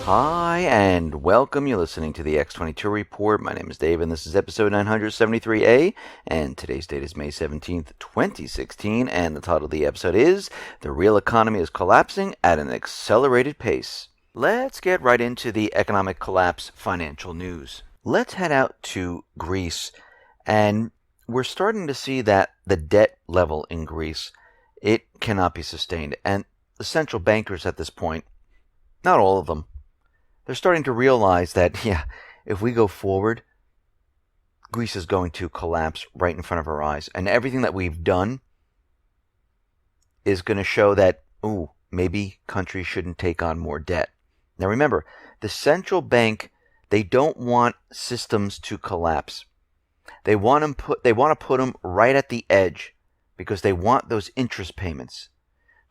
Hi, and welcome. You're listening to the X22 Report. My name is Dave, and this is episode 973A, and today's date is May 17th, 2016, and the title of the episode is The Real Economy is Collapsing at an Accelerated Pace. Let's get right into the economic collapse financial news. Let's head out to Greece, and we're starting to see that the debt level in Greece, it cannot be sustained, and the central bankers at this point, not all of them, they're starting to realize that, if we go forward, Greece is going to collapse right in front of our eyes. And everything that we've done is going to show that, maybe countries shouldn't take on more debt. Now remember, the central bank, they don't want systems to collapse. They want to put them right at the edge because they want those interest payments.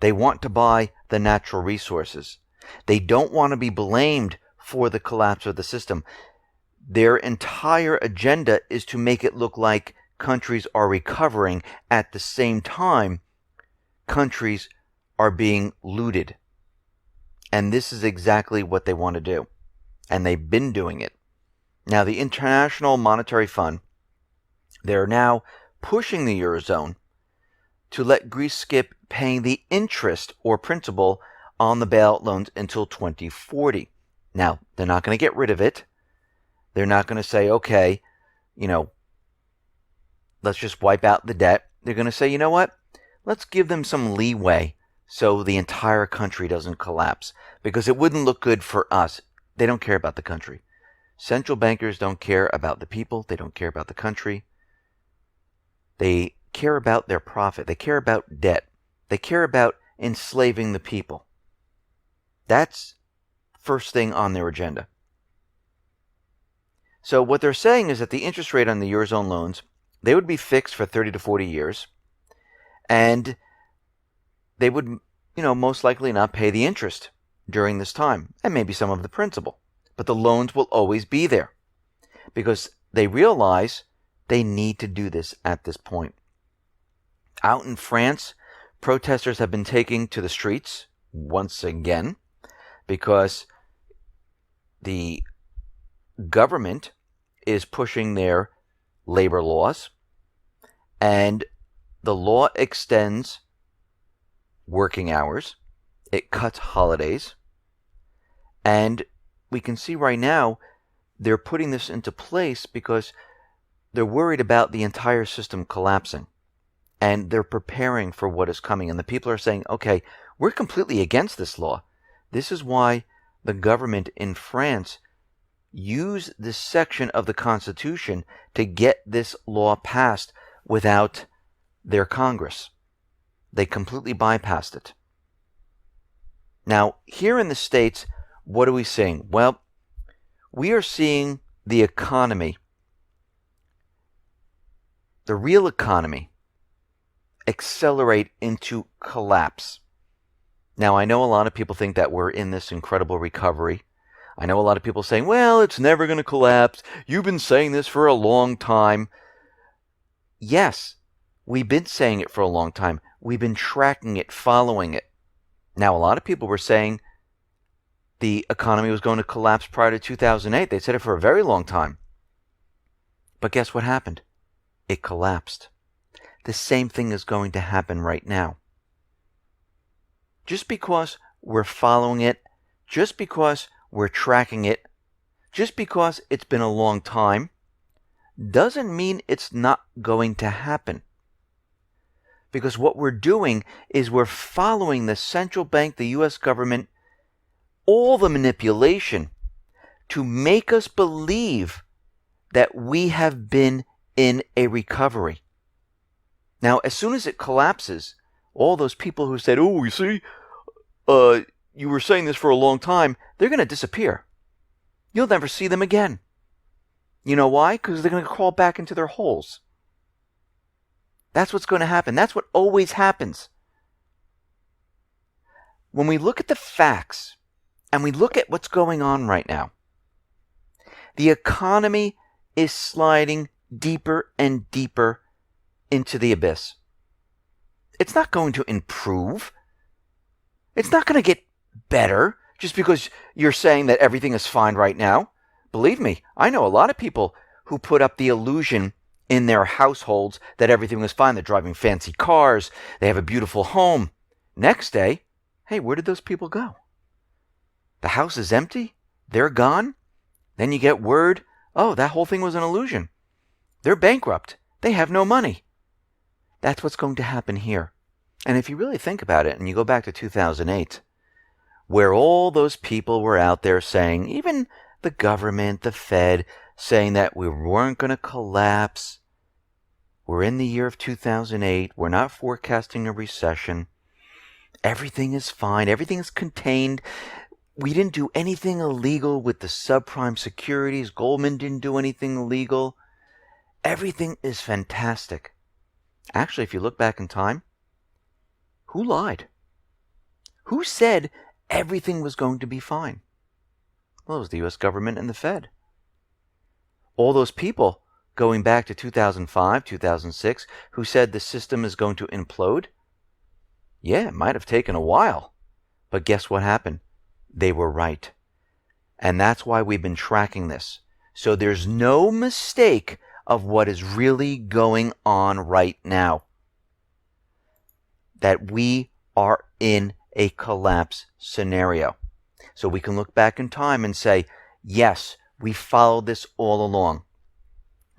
They want to buy the natural resources. They don't want to be blamed for the collapse of the system. Their entire agenda is to make it look like countries are recovering at the same time countries are being looted. And this is exactly what they want to do. And they've been doing it. Now, the International Monetary Fund, they're now pushing the Eurozone to let Greece skip paying the interest or principal on the bailout loans until 2040. Now, they're not going to get rid of it. They're not going to say, okay, let's just wipe out the debt. They're going to say, you know what? Let's give them some leeway so the entire country doesn't collapse, because it wouldn't look good for us. They don't care about the country. Central bankers don't care about the people. They don't care about the country. They care about their profit. They care about debt. They care about enslaving the people. That's first thing on their agenda. So what they're saying is that the interest rate on the Eurozone loans, they would be fixed for 30 to 40 years, and they would, most likely not pay the interest during this time, and maybe some of the principal. But the loans will always be there because they realize they need to do this at this point. Out in France, protesters have been taking to the streets once again because the government is pushing their labor laws, and the law extends working hours, it cuts holidays, and we can see right now they're putting this into place because they're worried about the entire system collapsing, and they're preparing for what is coming. And the people are saying, okay, we're completely against this law. This is why the government in France used this section of the Constitution to get this law passed without their Congress. They completely bypassed it. Now, here in the States, what are we seeing? Well, we are seeing the economy, the real economy, accelerate into collapse. Now, I know a lot of people think that we're in this incredible recovery. I know a lot of people saying, well, it's never going to collapse. You've been saying this for a long time. Yes, we've been saying it for a long time. We've been tracking it, following it. Now, a lot of people were saying the economy was going to collapse prior to 2008. They said it for a very long time. But guess what happened? It collapsed. The same thing is going to happen right now. Just because we're following it, just because we're tracking it, just because it's been a long time, doesn't mean it's not going to happen. Because what we're doing is we're following the central bank, the U.S. government, all the manipulation to make us believe that we have been in a recovery. Now, as soon as it collapses, all those people who said, oh, you see, you were saying this for a long time, they're going to disappear. You'll never see them again. You know why? Because they're going to crawl back into their holes. That's what's going to happen. That's what always happens. When we look at the facts and we look at what's going on right now, the economy is sliding deeper and deeper into the abyss. It's not going to improve. It's not going to get better just because you're saying that everything is fine right now. Believe me, I know a lot of people who put up the illusion in their households that everything was fine. They're driving fancy cars. They have a beautiful home. Next day, hey, where did those people go? The house is empty. They're gone. Then you get word, oh, that whole thing was an illusion. They're bankrupt. They have no money. That's what's going to happen here. And if you really think about it, and you go back to 2008, where all those people were out there saying, even the government, the Fed, saying that we weren't going to collapse. We're in the year of 2008. We're not forecasting a recession. Everything is fine. Everything is contained. We didn't do anything illegal with the subprime securities. Goldman didn't do anything illegal. Everything is fantastic. Actually, if you look back in time, who lied? Who said everything was going to be fine? Well, it was the U.S. government and the Fed. All those people going back to 2005, 2006, who said the system is going to implode, yeah, it might have taken a while. But guess what happened? They were right. And that's why we've been tracking this. So there's no mistake of what is really going on right now. That we are in a collapse scenario. So we can look back in time and say, yes, we followed this all along.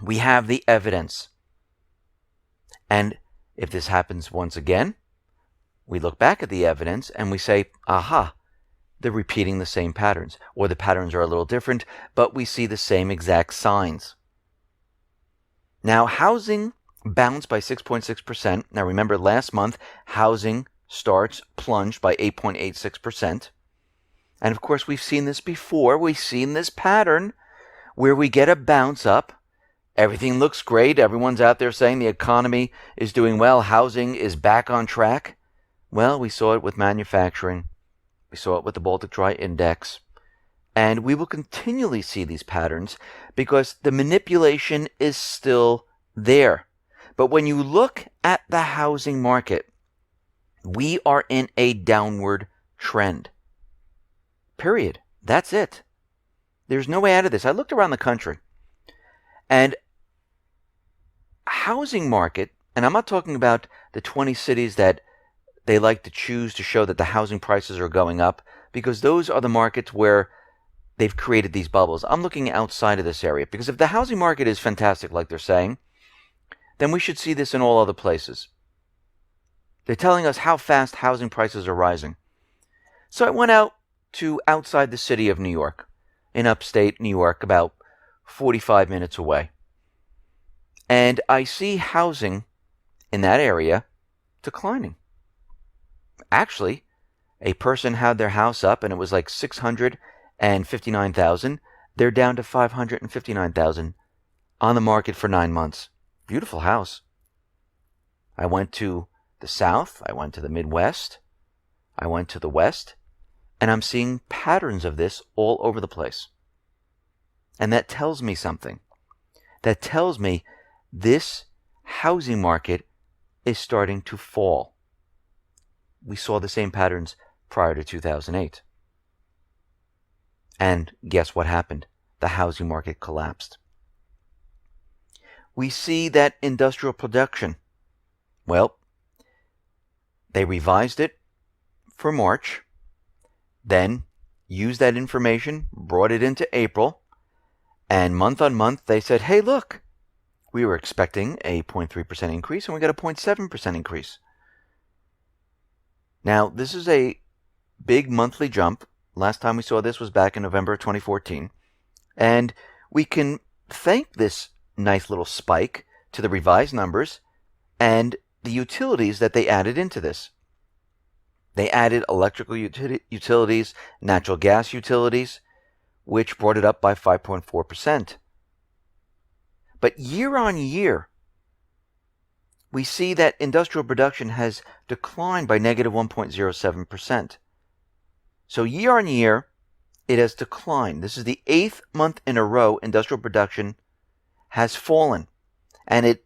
We have the evidence. And if this happens once again, we look back at the evidence and we say, aha, they're repeating the same patterns. Or the patterns are a little different, but we see the same exact signs. Now, housing bounced by 6.6%. Now, remember last month, housing starts plunged by 8.86%. And of course, we've seen this before. We've seen this pattern where we get a bounce up. Everything looks great. Everyone's out there saying the economy is doing well. Housing is back on track. Well, we saw it with manufacturing. We saw it with the Baltic Dry Index. And we will continually see these patterns because the manipulation is still there. But when you look at the housing market, we are in a downward trend. Period. That's it. There's no way out of this. I looked around the country, and housing market, and I'm not talking about the 20 cities that they like to choose to show that the housing prices are going up, because those are the markets where they've created these bubbles. I'm looking outside of this area, because if the housing market is fantastic, like they're saying, then we should see this in all other places. They're telling us how fast housing prices are rising. So I went out to outside the city of New York, in upstate New York, about 45 minutes away. And I see housing in that area declining. Actually, a person had their house up and it was like $659,000. They're down to $559,000 on the market for 9 months. Beautiful house. I went to the South. I went to the Midwest. I went to the West. And I'm seeing patterns of this all over the place. And that tells me something. That tells me this housing market is starting to fall. We saw the same patterns prior to 2008. And guess what happened? The housing market collapsed. We see that industrial production, well, they revised it for March, then used that information, brought it into April, and month on month they said, hey, look, we were expecting a 0.3% increase and we got a 0.7% increase. Now, this is a big monthly jump. Last time we saw this was back in November 2014. And we can thank this nice little spike to the revised numbers and the utilities that they added into this. They added electrical utilities, natural gas utilities, which brought it up by 5.4%. But year on year, we see that industrial production has declined by negative 1.07%. So year on year, it has declined. This is the 8th month in a row industrial production has fallen. And it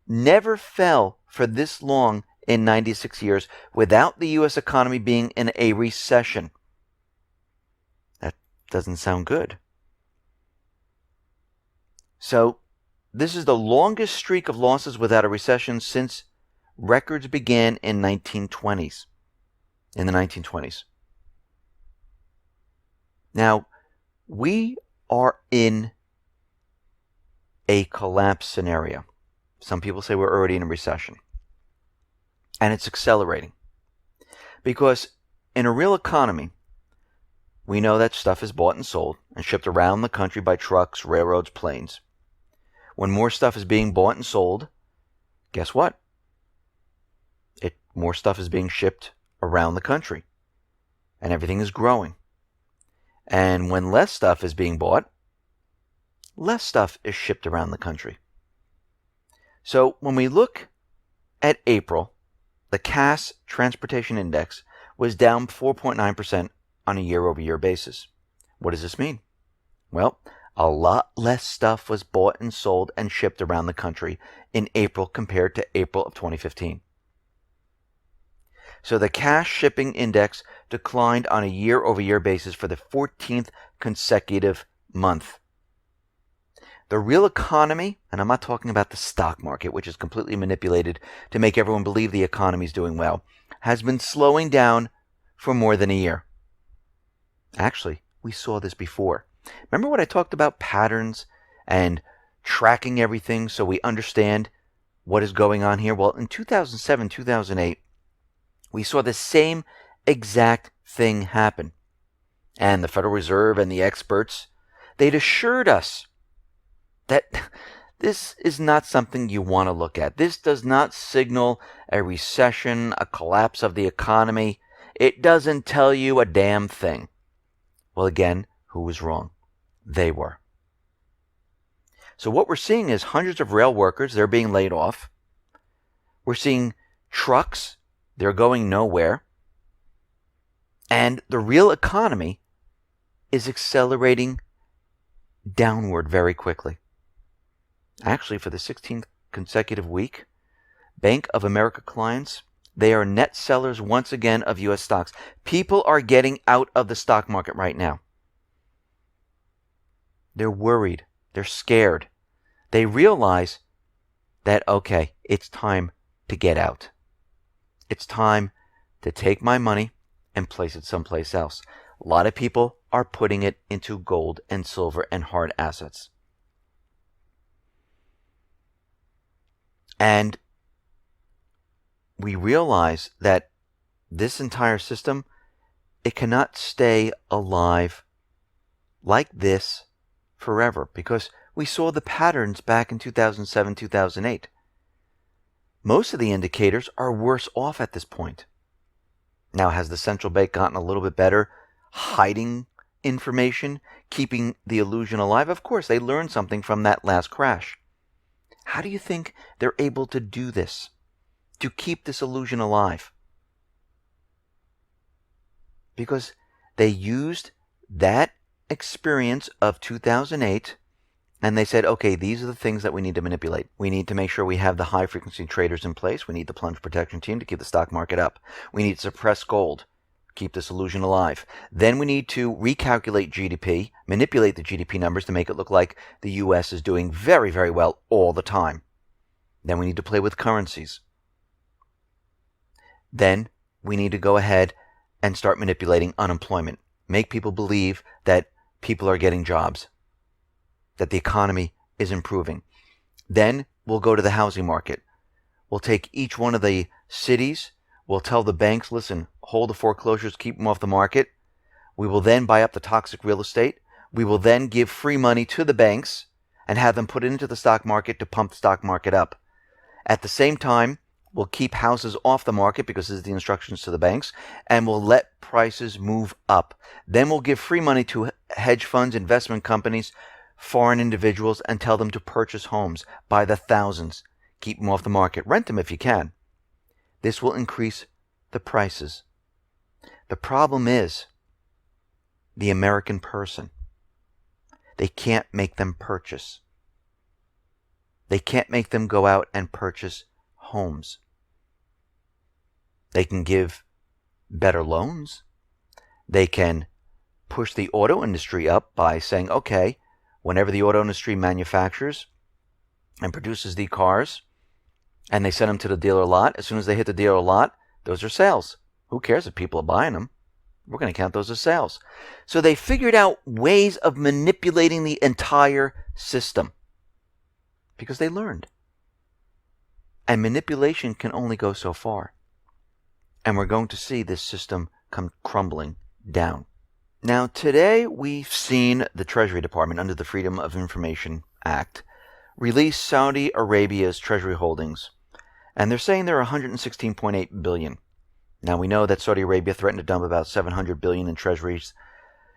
never fell for this long in 96 years without the U.S. economy being in a recession. Doesn't sound good. So this is the longest streak of losses without a recession since records began in the 1920s. Now, we are in a collapse scenario. Some people say we're already in a recession. And it's accelerating. Because in a real economy, we know that stuff is bought and sold and shipped around the country by trucks, railroads, planes. When more stuff is being bought and sold, guess what? More stuff is being shipped around the country. And everything is growing. And when less stuff is being bought, less stuff is shipped around the country. So when we look at April, the Cass Transportation Index was down 4.9% on a year-over-year basis. What does this mean? Well, a lot less stuff was bought and sold and shipped around the country in April compared to April of 2015. So the Cass Shipping Index declined on a year-over-year basis for the 14th consecutive month. The real economy, and I'm not talking about the stock market, which is completely manipulated to make everyone believe the economy is doing well, has been slowing down for more than a year. Actually, we saw this before. Remember what I talked about patterns and tracking everything so we understand what is going on here? Well, in 2007, 2008, we saw the same exact thing happen. And the Federal Reserve and the experts, they'd assured us that this is not something you want to look at. This does not signal a recession, a collapse of the economy. It doesn't tell you a damn thing. Well, again, who was wrong? They were. So what we're seeing is hundreds of rail workers, they're being laid off. We're seeing trucks, they're going nowhere. And the real economy is accelerating downward very quickly. Actually, for the 16th consecutive week, Bank of America clients, they are net sellers once again of U.S. stocks. People are getting out of the stock market right now. They're worried. They're scared. They realize that, okay, it's time to get out. It's time to take my money and place it someplace else. A lot of people are putting it into gold and silver and hard assets. And we realize that this entire system, it cannot stay alive like this forever, because we saw the patterns back in 2007, 2008. Most of the indicators are worse off at this point. Now, has the central bank gotten a little bit better hiding information, keeping the illusion alive? Of course, they learned something from that last crash. How do you think they're able to do this, to keep this illusion alive? Because they used that experience of 2008 and they said, okay, these are the things that we need to manipulate. We need to make sure we have the high frequency traders in place. We need the plunge protection team to keep the stock market up. We need to suppress gold, keep this illusion alive. Then we need to recalculate GDP, manipulate the GDP numbers to make it look like the U.S. is doing very, very well all the time. Then we need to play with currencies. Then we need to go ahead and start manipulating unemployment. Make people believe that people are getting jobs, that the economy is improving. Then we'll go to the housing market. We'll take each one of the cities. We'll tell the banks, listen, hold the foreclosures, keep them off the market. We will then buy up the toxic real estate. We will then give free money to the banks and have them put it into the stock market to pump the stock market up. At the same time, we'll keep houses off the market because this is the instructions to the banks, and we'll let prices move up. Then we'll give free money to hedge funds, investment companies, foreign individuals, and tell them to purchase homes by the thousands. Keep them off the market. Rent them if you can. This will increase the prices. The problem is the American person. They can't make them purchase. They can't make them go out and purchase homes. They can give better loans. They can push the auto industry up by saying, okay, whenever the auto industry manufactures and produces the cars and they send them to the dealer lot, as soon as they hit the dealer lot, those are sales. Who cares if people are buying them? We're going to count those as sales. So they figured out ways of manipulating the entire system because they learned. And manipulation can only go so far. And we're going to see this system come crumbling down. Now, today we've seen the Treasury Department, under the Freedom of Information Act, release Saudi Arabia's Treasury holdings. And they're saying they're $116.8 billion. Now, we know that Saudi Arabia threatened to dump about $700 billion in treasuries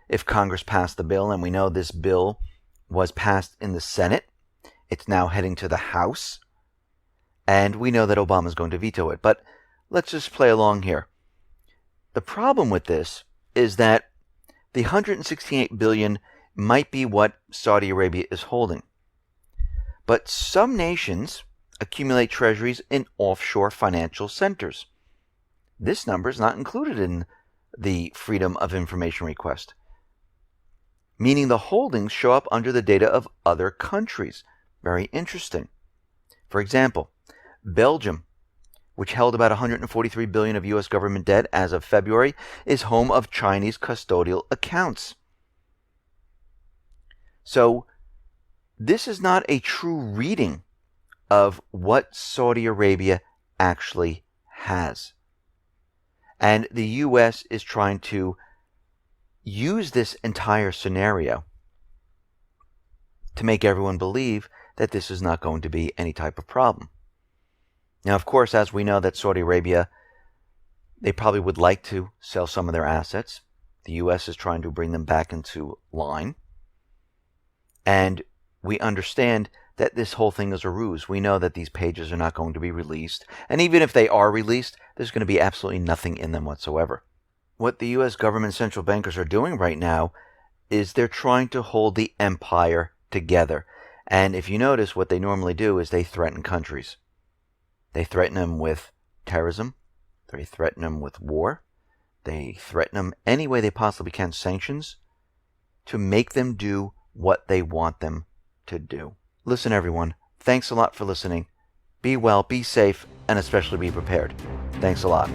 if Congress passed the bill. And we know this bill was passed in the Senate. It's now heading to the House. And we know that Obama's going to veto it. But let's just play along here. The problem with this is that the $168 billion might be what Saudi Arabia is holding. But some nations accumulate treasuries in offshore financial centers. This number is not included in the Freedom of Information request, meaning the holdings show up under the data of other countries. Very interesting. For example, Belgium, which held about $143 billion of U.S. government debt as of February, is home of Chinese custodial accounts. So this is not a true reading of what Saudi Arabia actually has. And the U.S. is trying to use this entire scenario to make everyone believe that this is not going to be any type of problem. Now, of course, as we know that Saudi Arabia, they probably would like to sell some of their assets. The U.S. is trying to bring them back into line. And we understand that this whole thing is a ruse. We know that these pages are not going to be released. And even if they are released, there's going to be absolutely nothing in them whatsoever. What the U.S. government central bankers are doing right now is they're trying to hold the empire together. And if you notice, what they normally do is they threaten countries. They threaten them with terrorism. They threaten them with war. They threaten them any way they possibly can, sanctions, to make them do what they want them to do. Listen, everyone, thanks a lot for listening. Be well, be safe, and especially be prepared. Thanks a lot.